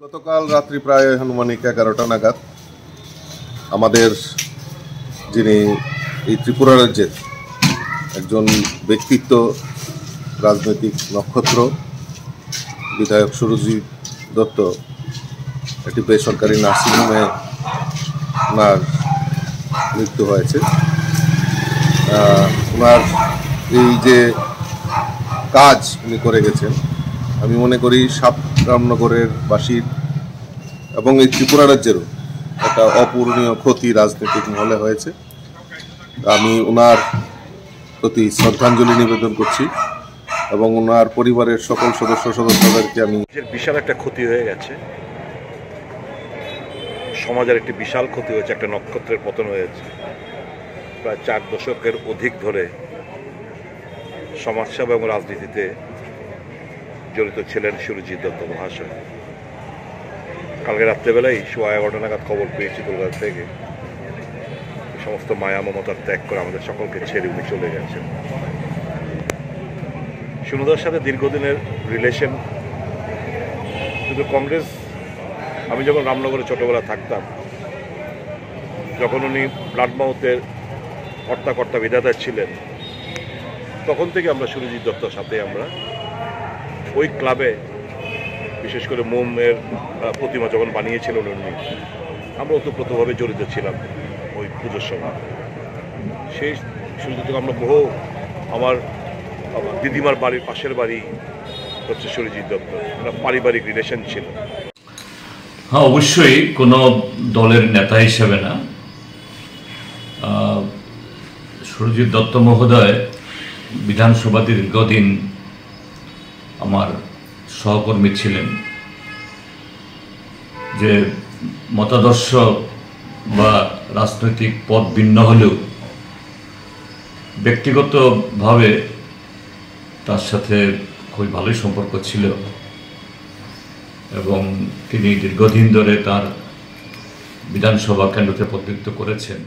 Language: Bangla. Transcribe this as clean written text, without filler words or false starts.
গতকাল রাত্রি প্রায় আনুমানিক 11টা নাগাদ আমাদের যিনি এই ত্রিপুরা রাজ্যের একজন ব্যক্তিত্ব, রাজনৈতিক নক্ষত্র বিধায়ক সুরজিৎ দত্ত একটি বেসরকারি নার্সিংহোমে ওনার মৃত্যু হয়েছে। ওনার এই যে কাজ উনি করে গেছেন, আমি মনে করি রামনগরের বাসীর এবং এই ত্রিপুরা রাজ্যেরও একটা অপূরণীয় ক্ষতি রাজনৈতিক মহলে হয়েছে। আমি ওনার প্রতি শ্রদ্ধাঞ্জলি নিবেদন করছি এবং ওনার পরিবারের সকল সদস্যদেরকে আমি বিশাল একটা ক্ষতি হয়ে গেছে, সমাজের একটি বিশাল ক্ষতি হয়েছে, একটা নক্ষত্রের পতন হয়েছে। প্রায় 4 দশকের অধিক ধরে সমাজসেবা এবং রাজনীতিতে জড়িত ছিলেন সুরজিৎ দত্ত মহাশয়। কালকে রাত্রেবেলায় 11:15 নাগাদ খবর পেয়েছি কলকাতা থেকে। সমস্ত মায়া মমতার ত্যাগ করে আমাদের সকলকে ছেড়ে উনি চলে গেছেন। সুনদার সাথে দীর্ঘদিনের রিলেশন, কিন্তু কংগ্রেস, আমি যখন রামনগরে ছোটবেলা থাকতাম, যখন উনি ব্লাড মাউথের কর্তা বিধাতা ছিলেন, তখন থেকে আমরা সুরজিৎ দত্তর সাথে আমরা ওই ক্লাবে, বিশেষ করে মোমের প্রতিমা যখন বানিয়েছিলেন উনি, আমরা ওতপ্রোতভাবে জড়িত ছিলাম ওই পুজোর সময়। সেই সুরজিৎ দত্ত আমরা বহু, আমার দিদিমার বাড়ির পাশের বাড়ি হচ্ছে সুরজিৎ দত্ত, পারিবারিক রিলেশন ছিল। হ্যাঁ, অবশ্যই কোনো দলের নেতা হিসেবে না, সুরজিৎ দত্ত মহোদয় বিধানসভা দীর্ঘদিন আমার সহকর্মী ছিলেন। যে মতাদর্শ বা রাজনৈতিক পথ ভিন্ন হলেও ব্যক্তিগতভাবে তার সাথে খুবই ভালোই সম্পর্ক ছিল এবং তিনি দীর্ঘদিন ধরে তার বিধানসভা কেন্দ্রতে প্রতিনিধিত্ব করেছেন।